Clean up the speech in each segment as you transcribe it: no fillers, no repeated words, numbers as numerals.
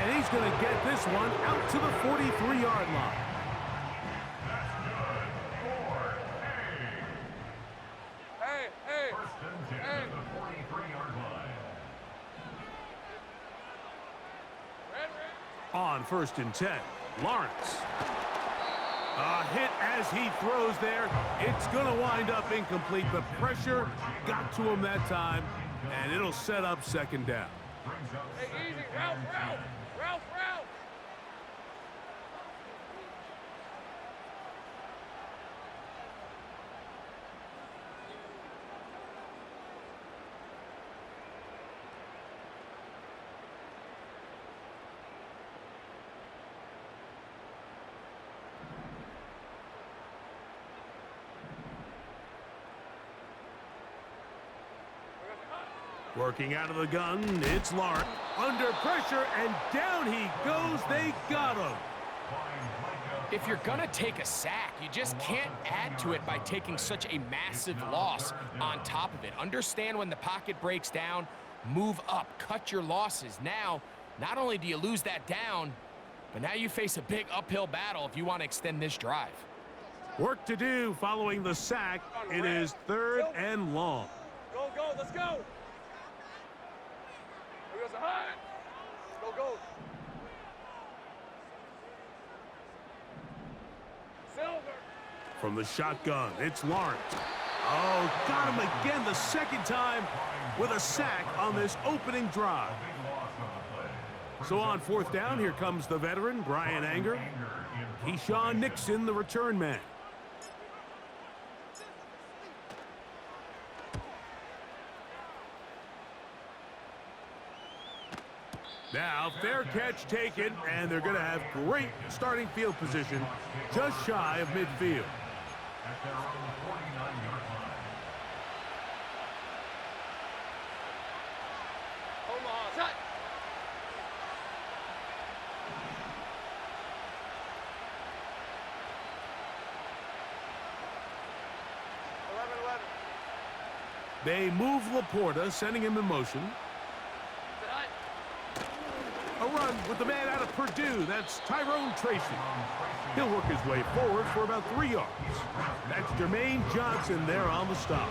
And he's going to get this one out to the 43-yard line. On 1st and 10, Lawrence. A hit as he throws there. It's going to wind up incomplete. The pressure got to him that time, and it'll set up 2nd down. Hey, easy. Ralph. Working out of the gun, it's Lawrence. Under pressure, and down he goes. They got him. If you're going to take a sack, you just can't add to it by taking such a massive loss on top of it. Understand when the pocket breaks down, move up, cut your losses. Now, not only do you lose that down, but now you face a big uphill battle if you want to extend this drive. Work to do following the sack. It is 3rd and long. Go, let's go. Here goes a high. Go. Silver. From the shotgun, it's Lawrence. Oh, got him again the 2nd time with a sack on this opening drive. So on 4th down, here comes the veteran, Brian Anger. Keyshawn Nixon, the return man. Now, fair catch taken, and they're going to have great starting field position just shy of midfield. At their own 49-yard line. Omaha, set. They move Laporta, sending him in motion. A run with the man out of Purdue. That's Tyrone Tracy. He'll work his way forward for about 3 yards. That's Jermaine Johnson there on the stop.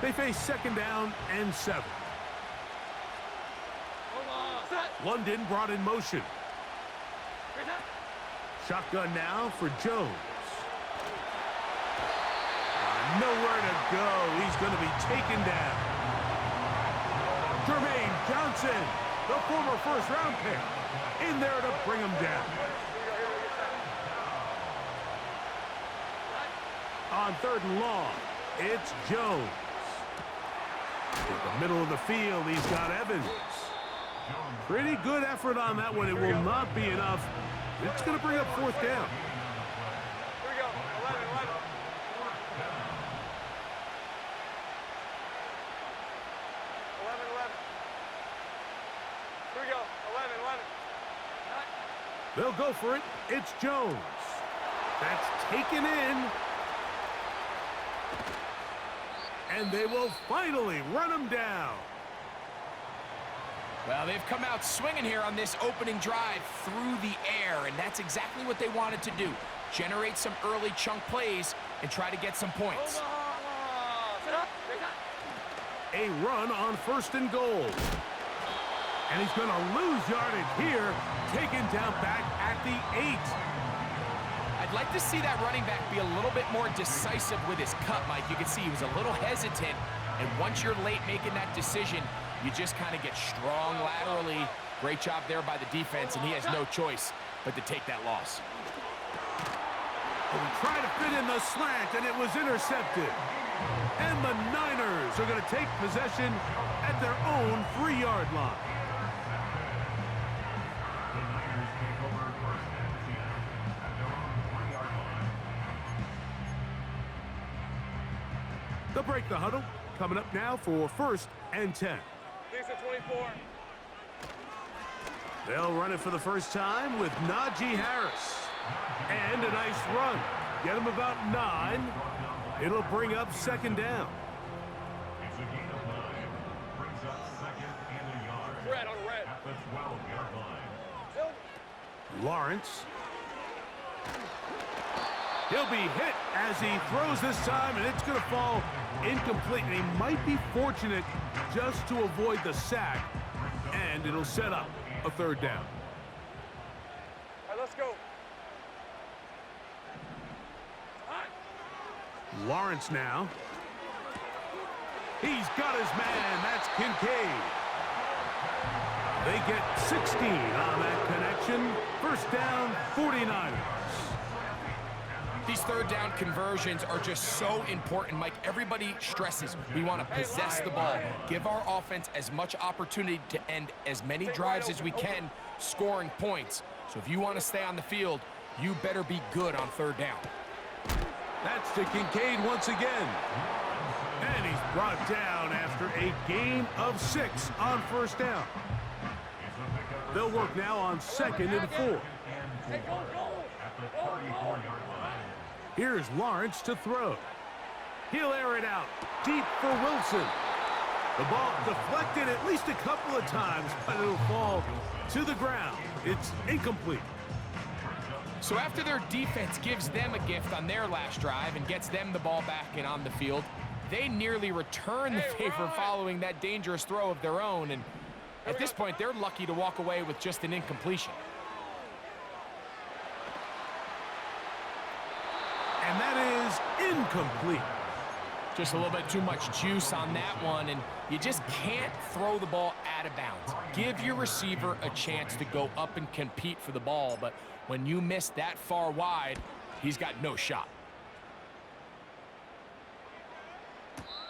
They face 2nd down and 7. London brought in motion. Shotgun now for Jones. Nowhere to go. He's going to be taken down. Jermaine Johnson, the former 1st-round pick, in there to bring him down. On 3rd and long, it's Jones. In the middle of the field, he's got Evans. Pretty good effort on that one. It will not be enough. It's going to bring up 4th down. Here we go. 11. Here we go. 11. They'll go for it. It's Jones. That's taken in. And they will finally run him down. Well, they've come out swinging here on this opening drive through the air, and that's exactly what they wanted to do. Generate some early chunk plays and try to get some points. A run on 1st and goal. And he's going to lose yardage here, taken down back at the 8. I'd like to see that running back be a little bit more decisive with his cut, Mike. You can see he was a little hesitant, and once you're late making that decision, you just kind of get strong laterally. Great job there by the defense, and he has no choice but to take that loss. He tried to fit in the slant, and it was intercepted. And the Niners are going to take possession at their own 3-yard line. The Niners take over 1st and 10 at their own 3-yard line. They'll break the huddle. Coming up now for 1st and 10. These are 24. They'll run it for the first time with Najee Harris. And a nice run. Get him about 9. It'll bring up second down. It's a gain of 9. Brings up second and a yard. Red on red. At the 12-yard line. Still. Lawrence. He'll be hit as he throws this time, and it's going to fall incomplete. And he might be fortunate just to avoid the sack, and it'll set up a third down. All right, let's go. Lawrence now. He's got his man. That's Kincaid. They get 16 on that connection. First down, 49ers. These third down conversions are just so important, Mike. Everybody stresses we want to possess the ball, give our offense as much opportunity to end as many drives as we can, scoring points. So if you want to stay on the field, you better be good on third down. That's to Kincaid once again. And he's brought down after a gain of 6 on first down. They'll work now on second and 4. Hey, go, go. At the 34-yard line. Here's Lawrence to throw. He'll air it out deep for Wilson. The ball deflected at least a couple of times, but it'll fall to the ground. It's incomplete. So after their defense gives them a gift on their last drive and gets them the ball back and on the field, they nearly return the favor following that dangerous throw of their own. And at this point, they're lucky to walk away with just an incompletion. And that is incomplete. Just a little bit too much juice on that one, and you just can't throw the ball out of bounds. Give your receiver a chance to go up and compete for the ball, but when you miss that far wide, he's got no shot.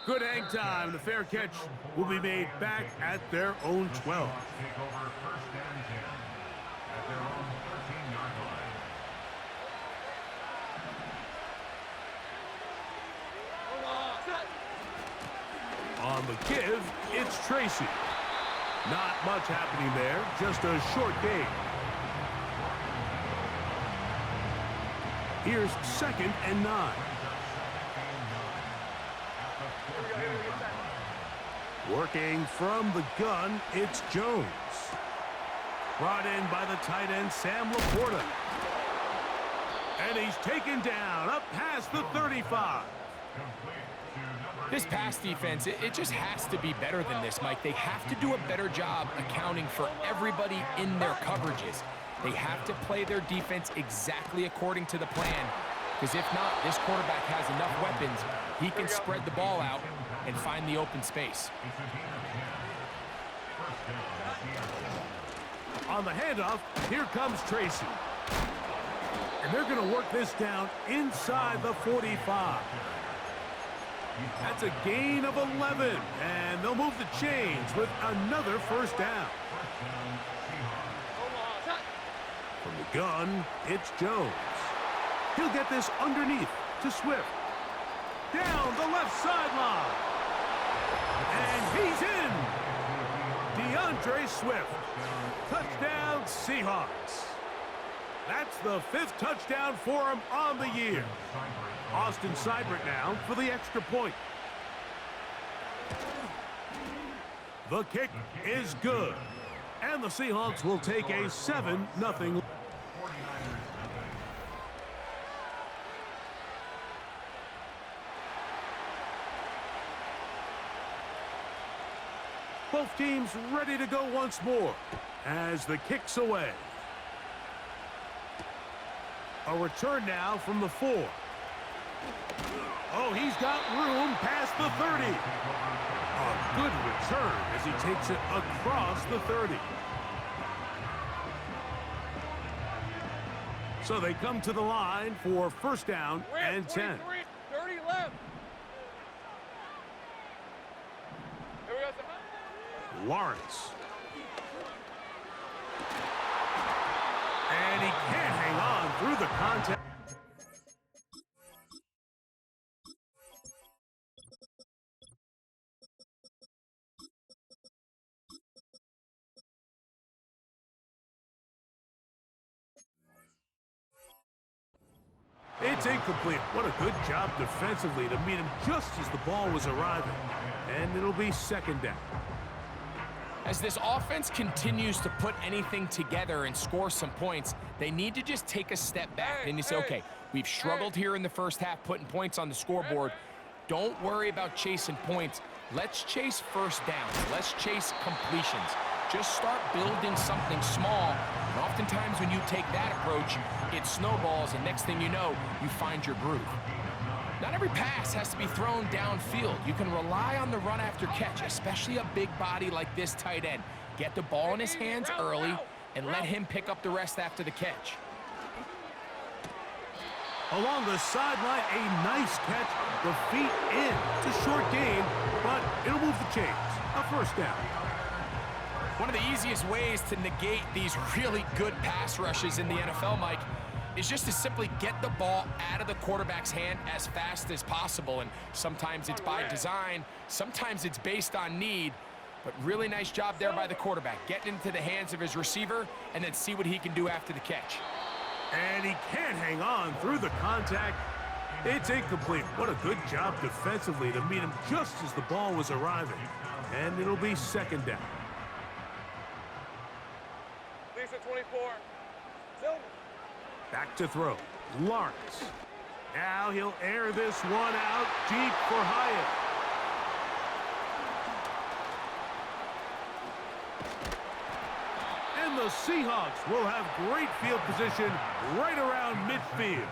Good hang time. The fair catch will be made back at their own 12. Take over first and 10 at their own 13-yard line. On the give, it's Tracy. Not much happening there, just a short gain. Here's second and 9. Working from the gun, it's Jones. Brought in by the tight end, Sam Laporta. And he's taken down up past the 35. This pass defense, it just has to be better than this, Mike. They have to do a better job accounting for everybody in their coverages. They have to play their defense exactly according to the plan, because if not, this quarterback has enough weapons. He can spread the ball out and find the open space. On the handoff, here comes Tracy. And they're going to work this down inside the 45. That's a gain of 11, and they'll move the chains with another first down. From the gun, it's Jones. He'll get this underneath to Swift. Down the left sideline. And he's in. DeAndre Swift. Touchdown, Seahawks. That's the 5th touchdown for him on the year. Austin Seibert now for the extra point. The kick is good. And the Seahawks will take a 7-0. Both teams ready to go once more as the kick's away. A return now from the 4. Oh, he's got room past the 30. A good return as he takes it across the 30. So they come to the line for first down and 10. 30 left. Here we go. Lawrence. And he can't hang on through the contact. It's incomplete. What a good job defensively to meet him just as the ball was arriving. And it'll be second down. As this offense continues to put anything together and score some points, they need to just take a step back. And you say, okay, we've struggled here in the first half putting points on the scoreboard. Don't worry about chasing points. Let's chase first downs. Let's chase completions. Just start building something small. And oftentimes when you take that approach, it snowballs, and next thing you know, you find your groove. Not every pass has to be thrown downfield. You can rely on the run after catch, especially a big body like this tight end. Get the ball in his hands early and let him pick up the rest after the catch. Along the sideline, a nice catch. The feet in. It's a short gain, but it'll move the chains. A first down. One of the easiest ways to negate these really good pass rushes in the NFL, Mike, is just to simply get the ball out of the quarterback's hand as fast as possible. And sometimes it's by design, sometimes it's based on need, but really nice job there by the quarterback, getting into the hands of his receiver and then see what he can do after the catch. And he can't hang on through the contact. It's incomplete. What a good job defensively to meet him just as the ball was arriving. And it'll be second down. Lisa 24. Silver. Back to throw. Lawrence. Now he'll air this one out deep for Hyatt. And the Seahawks will have great field position right around midfield.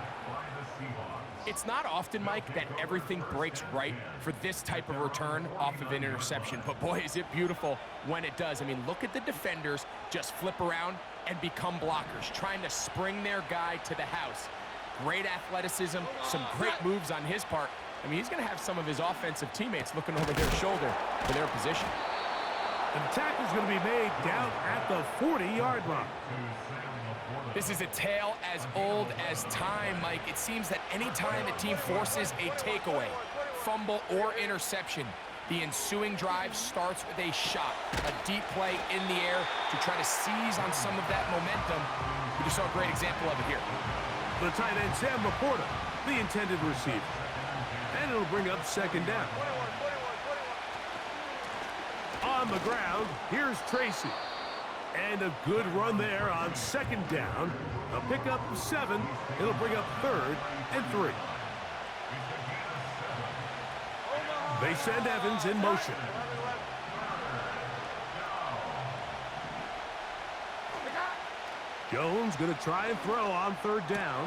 It's not often, Mike, that everything breaks right for this type of return off of an interception. But boy, is it beautiful when it does. I mean, look at the defenders just flip around and become blockers, trying to spring their guy to the house. Great athleticism, some great moves on his part. I mean, he's going to have some of his offensive teammates looking over their shoulder for their position. And the tackle's going to be made down at the 40-yard line. This is a tale as old as time, Mike. It seems that any time a team forces a takeaway, fumble, or interception, the ensuing drive starts with a shot, a deep play in the air to try to seize on some of that momentum. We just saw a great example of it here. The tight end, Sam Laporta, the intended receiver. And it'll bring up second down. On the ground, here's Tracy. And a good run there on second down. A pickup of 7. It'll bring up third and 3. They send Evans in motion. Jones going to try and throw on third down.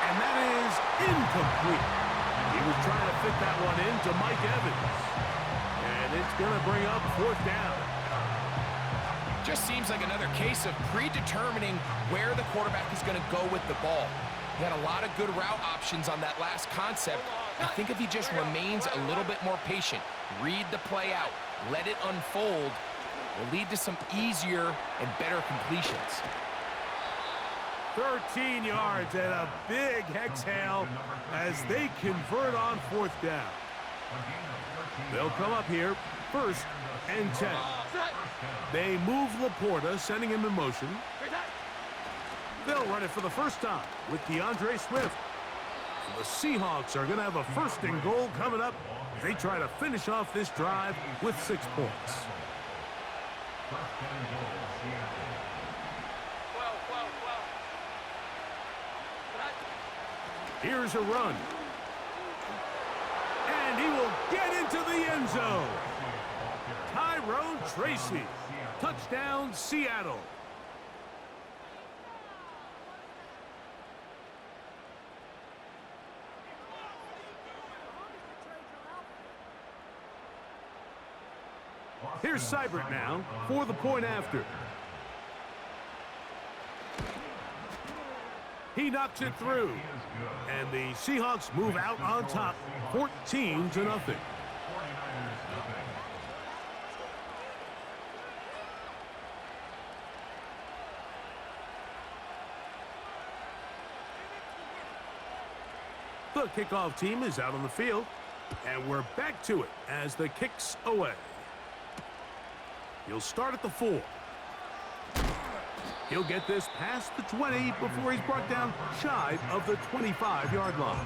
And that is incomplete. He was trying to fit that one into Mike Evans. And it's going to bring up fourth down. Just seems like another case of predetermining where the quarterback is going to go with the ball. He had a lot of good route options on that last concept. I think if he just remains a little bit more patient, read the play out, let it unfold, will lead to some easier and better completions. 13 yards and a big exhale as they convert on fourth down. They'll come up here, first and 10. They move Laporta, sending him in motion. They'll run it for the first time with DeAndre Swift. And the Seahawks are going to have a first and goal coming up. They try to finish off this drive with 6 points. Here's a run. And he will get into the end zone. Tyrone Tracy. Touchdown, Seattle. Here's Seibert now for the point after. He knocks it through. And the Seahawks move out on top, 14-0. The kickoff team is out on the field, and we're back to it as the kick's away. He'll start at the 4. He'll get this past the 20 before he's brought down shy of the 25-yard line.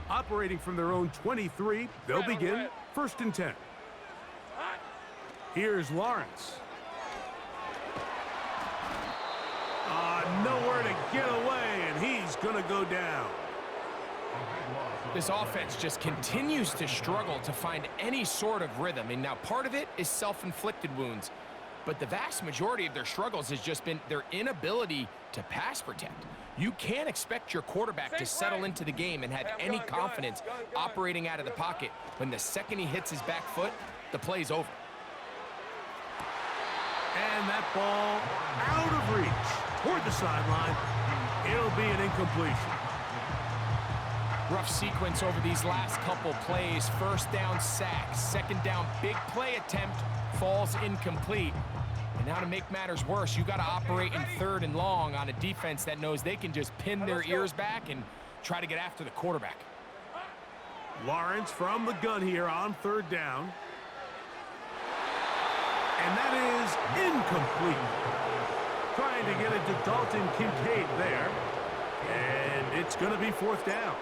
Operating from their own 23, they'll begin 1st and 10. Here's Lawrence. Nowhere to get away, and he's going to go down. This offense just continues to struggle to find any sort of rhythm. And now part of it is self-inflicted wounds. But the vast majority of their struggles has just been their inability to pass protect. You can't expect your quarterback to settle into the game and have any confidence operating out of the pocket when the second he hits his back foot, the play's over. And that ball out of reach toward the sideline. It'll be an incompletion. Rough sequence over these last couple plays. 1st down sack, 2nd down big play attempt, falls incomplete. And now to make matters worse, you got to operate in 3rd and long on a defense that knows they can just pin their ears back and try to get after the quarterback. Lawrence from the gun here on 3rd down. And that is incomplete. Trying to get it to Dalton Kincaid there. And it's going to be 4th down.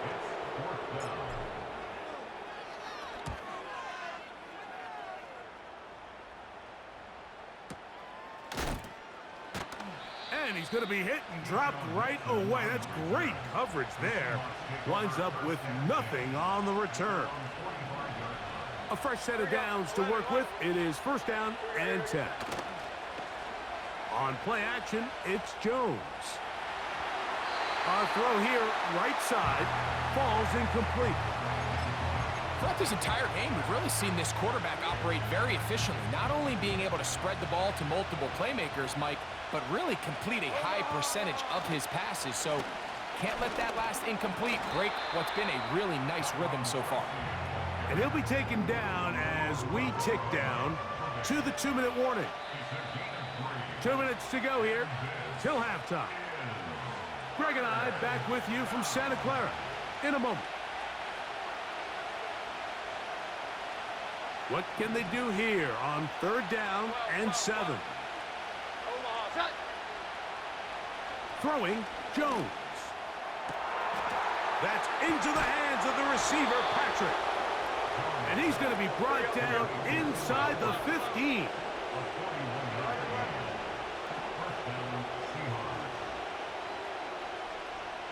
And he's going to be hit and dropped right away. That's great coverage there. Winds up with nothing on the return. A fresh set of downs to work with. It is 1st down and 10. On play action, it's Jones. Our throw here, right side, falls incomplete. Throughout this entire game, we've really seen this quarterback operate very efficiently, not only being able to spread the ball to multiple playmakers, Mike, but really complete a high percentage of his passes. So can't let that last incomplete break what's been a really nice rhythm so far. And he'll be taken down as we tick down to the 2-minute warning. 2 minutes to go here till halftime. Greg and I back with you from Santa Clara in a moment. What can they do here on 3rd down and 7? Throwing, Jones. That's into the hands of the receiver, Patrick. And he's going to be brought down inside the 15.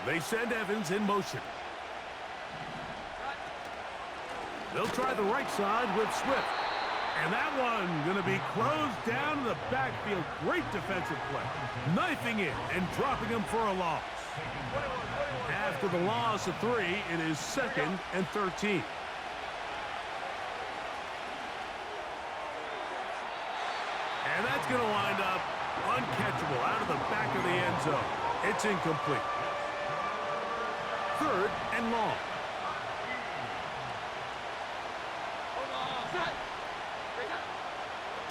They send Evans in motion. They'll try the right side with Swift. And that one going to be closed down in the backfield. Great defensive play. Knifing in and dropping him for a loss. After the loss of 3, it is 2nd and 13. And that's going to wind up uncatchable out of the back of the end zone. It's incomplete. 3rd and long.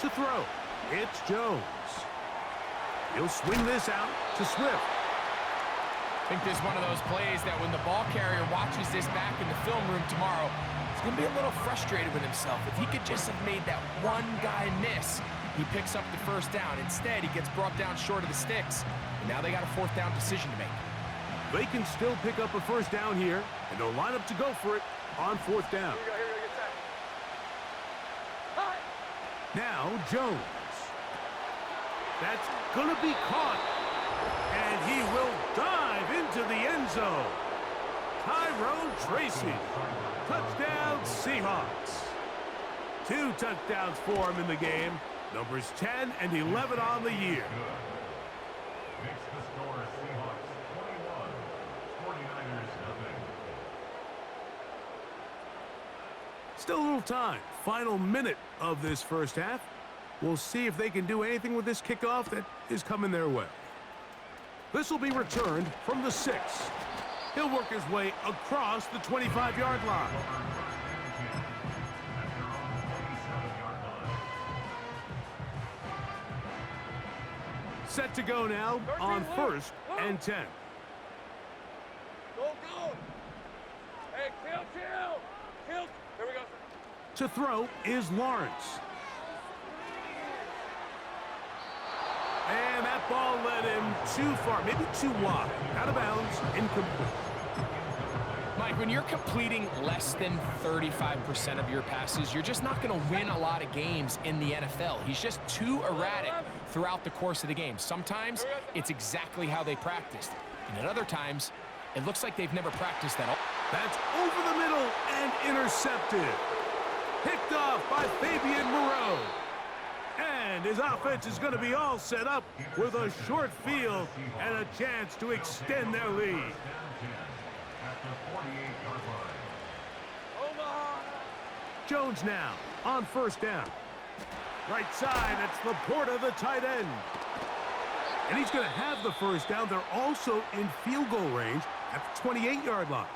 To throw, it's Jones. He'll swing this out to Swift. I think this is one of those plays that when the ball carrier watches this back in the film room tomorrow, he's going to be a little frustrated with himself. If he could just have made that one guy miss, he picks up the 1st down. Instead, he gets brought down short of the sticks. And now they got a 4th down decision to make. They can still pick up a 1st down here, and they'll line up to go for it on 4th down. Now, Jones. That's going to be caught. And he will dive into the end zone. Tyrone Tracy. Touchdown, Seahawks. 2 touchdowns for him in the game. Numbers 10 and 11 on the year. Makes the score Seahawks 21, 49ers nothing. Still a little time. Final minute of this 1st half. We'll see if they can do anything with this kickoff that is coming their way. This will be returned from the 6. He'll work his way across the 25-yard line. Set to go now on 1st and 10. Go, go. Hey, chill. To throw is Lawrence. And that ball led him too far, maybe too wide. Out of bounds, incomplete. Mike, when you're completing less than 35% of your passes, you're just not going to win a lot of games in the NFL. He's just too erratic throughout the course of the game. Sometimes it's exactly how they practiced. And at other times, it looks like they've never practiced at all. That's over the middle and intercepted. Picked off by Fabian Moreau. And his offense is going to be all set up with a short field and a chance to extend their lead. Jones now on first down. Right side, it's Laporta, the tight end. And he's going to have the first down. They're also in field goal range at the 28-yard line.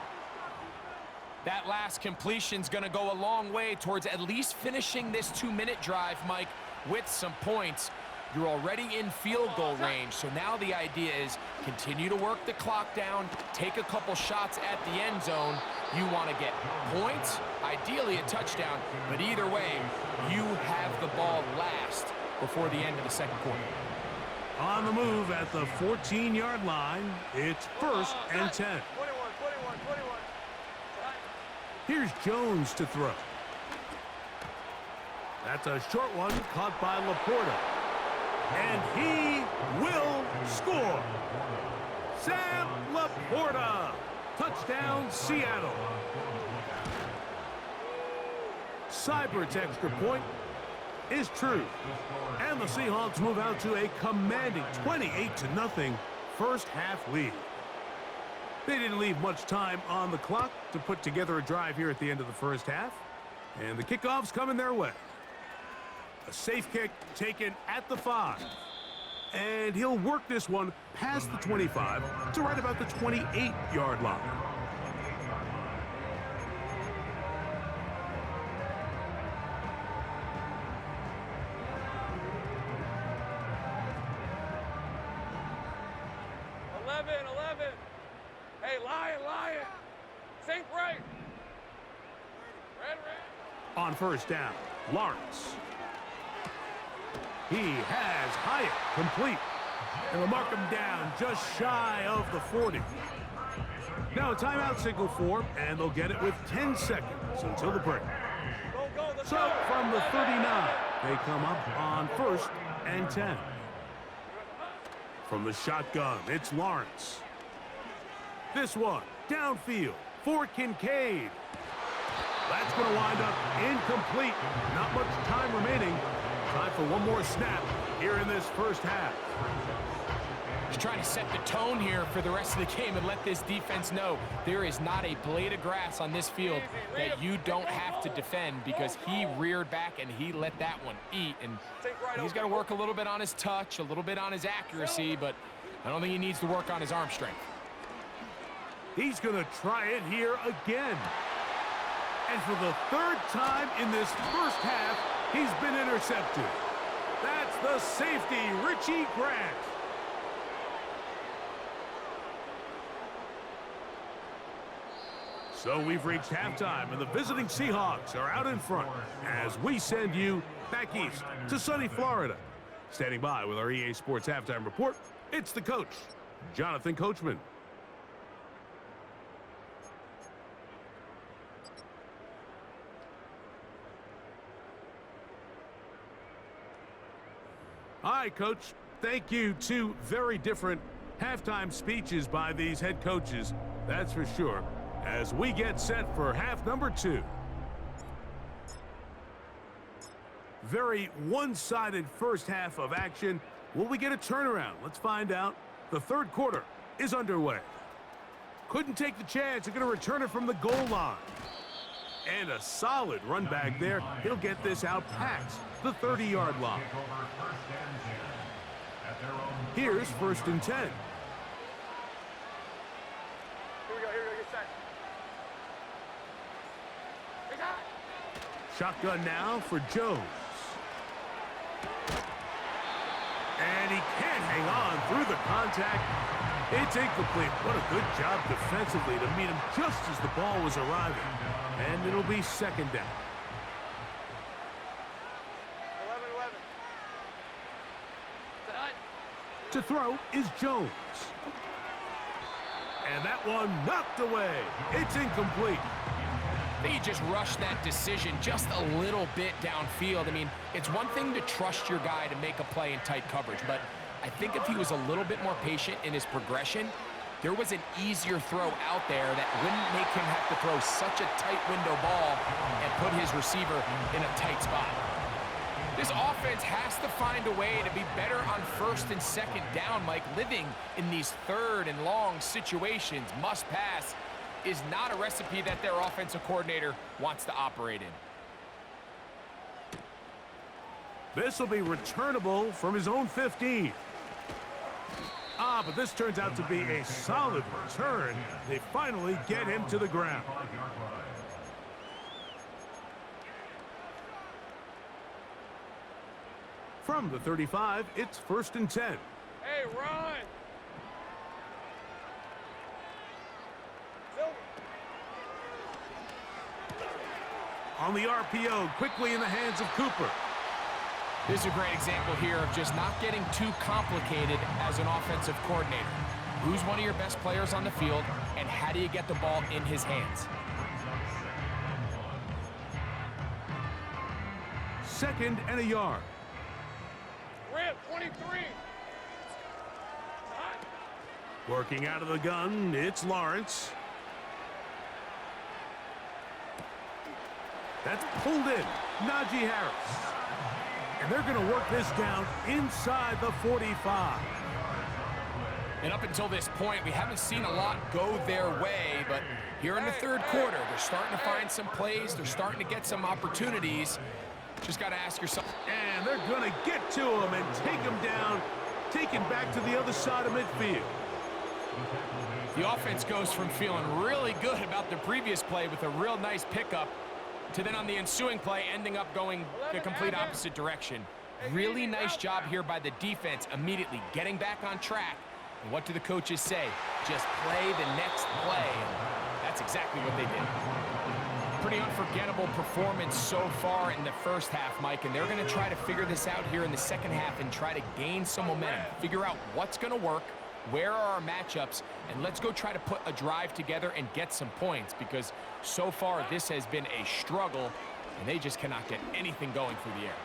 That last completion's going to go a long way towards at least finishing this 2-minute drive, Mike, with some points. You're already in field goal range, so now the idea is continue to work the clock down, take a couple shots at the end zone. You want to get points, ideally a touchdown, but either way, you have the ball last before the end of the second quarter. On the move at the 14-yard line, it's first and 10. 21. Here's Jones to throw. That's a short one caught by Laporta. And he will score. Sam Laporta. Touchdown, Seattle. Seibert's extra point is true. And the Seahawks move out to a commanding 28-0 first half lead. They didn't leave much time on the clock to put together a drive here at the end of the first half. And the kickoff's coming their way. A safe kick taken at the 5. And he'll work this one past the 25 to right about the 28-yard line. Hey, Lion. Sink right. Red. On first down, Lawrence. He has Hyatt complete. And will mark him down just shy of the 40. Now a timeout signal for, and they'll get it with 10 seconds until the break. So from the 39, they come up on first and 10. From the shotgun, it's Lawrence. This one, downfield for Kincaid. That's going to wind up incomplete. Not much time remaining. Time for one more snap here in this first half. Just trying to set the tone here for the rest of the game and let this defense know there is not a blade of grass on this field that you don't have to defend, because he reared back and he let that one eat. And he's got to work a little bit on his touch, a little bit on his accuracy, but I don't think he needs to work on his arm strength. He's going to try it here again. And for the third time in this first half, he's been intercepted. That's the safety, Richie Grant. So we've reached halftime, and the visiting Seahawks are out in front as we send you back east to sunny Florida. Standing by with our EA Sports Halftime Report, it's the coach, Jonathan Coachman. All right, Coach. Thank you. Two very different halftime speeches by these head coaches, that's for sure, as we get set for half number 2. Very one-sided first half of action. Will we get a turnaround? Let's find out. The third quarter is underway. Couldn't take the chance. They're going to return it from the goal line. And a solid run back there. He'll get this out past the 30-yard line. Here's first and 10. Here we go, get set. Shotgun now for Jones. And he can't hang on through the contact. It's incomplete. What a good job defensively to meet him just as the ball was arriving. And it'll be second down. To throw is Jones. And that one knocked away. It's incomplete. I think he just rushed that decision just a little bit downfield. I mean, it's one thing to trust your guy to make a play in tight coverage, but I think if he was a little bit more patient in his progression, there was an easier throw out there that wouldn't make him have to throw such a tight window ball and put his receiver in a tight spot. This offense has to find a way to be better on first and second down, Mike. Living in these third and long situations, must pass, is not a recipe that their offensive coordinator wants to operate in. This will be returnable from his own 15. But this turns out to be a solid return. They finally get him to the ground. From the 35, it's 1st and 10. Hey, run! Silver. On the RPO, quickly in the hands of Cooper. This is a great example here of just not getting too complicated as an offensive coordinator. Who's one of your best players on the field, and how do you get the ball in his hands? 2nd and a yard. Rip, 23. Working out of the gun, it's Lawrence. That's pulled in. Najee Harris. And they're going to work this down inside the 45. And up until this point, we haven't seen a lot go their way, but here in the third quarter, they're starting to find some plays. They're starting to get some opportunities. Just got to ask yourself. And they're going to get to him and take him down, take him back to the other side of midfield. The offense goes from feeling really good about the previous play with a real nice pickup to then on the ensuing play ending up going the complete opposite direction. Really nice job here by the defense, immediately getting back on track. And what do the coaches say? Just play the next play. And that's exactly what they did. Pretty unforgettable performance so far in the first half, Mike, and they're going to try to figure this out here in the second half and try to gain some momentum, figure out what's going to work, where are our matchups, and let's go try to put a drive together and get some points, because so far this has been a struggle, and they just cannot get anything going through the air.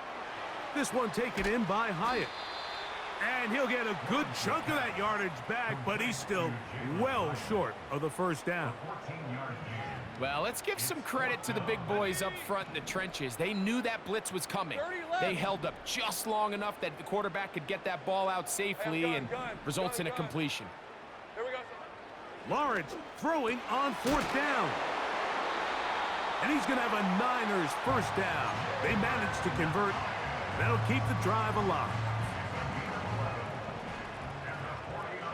This one taken in by Hyatt. And he'll get a good chunk of that yardage back, but he's still well short of the first down. Well, let's give some credit to the big boys up front in the trenches. They knew that blitz was coming. They held up just long enough that the quarterback could get that ball out safely and results in a completion. Here we go. Lawrence throwing on 4th down. And he's going to have a Niners first down. They managed to convert. That'll keep the drive alive.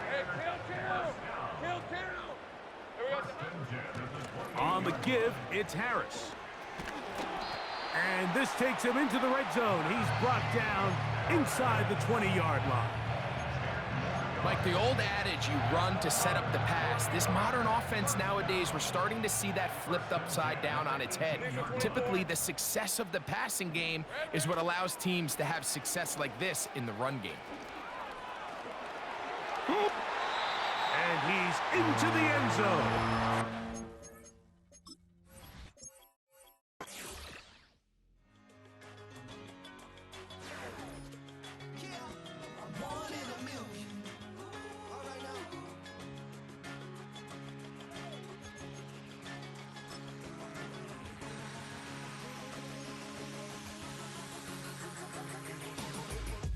Hey, kill. Here we go. On the give, it's Harris. And this takes him into the red zone. He's brought down inside the 20-yard line. Like the old adage, you run to set up the pass. This modern offense nowadays, we're starting to see that flipped upside down on its head. Typically, the success of the passing game is what allows teams to have success like this in the run game. And he's into the end zone.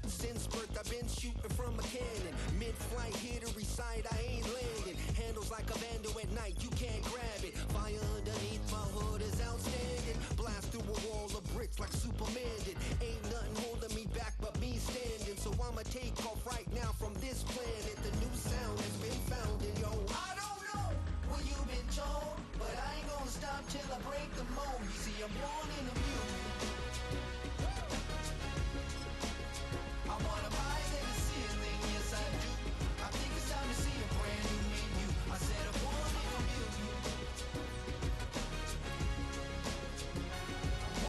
Since birth, I've been shooting from a cannon. Mid-flight, here to recite, I ain't landing. Handles like a vandal at night, you can't grab it. Fire underneath my hood is outstanding.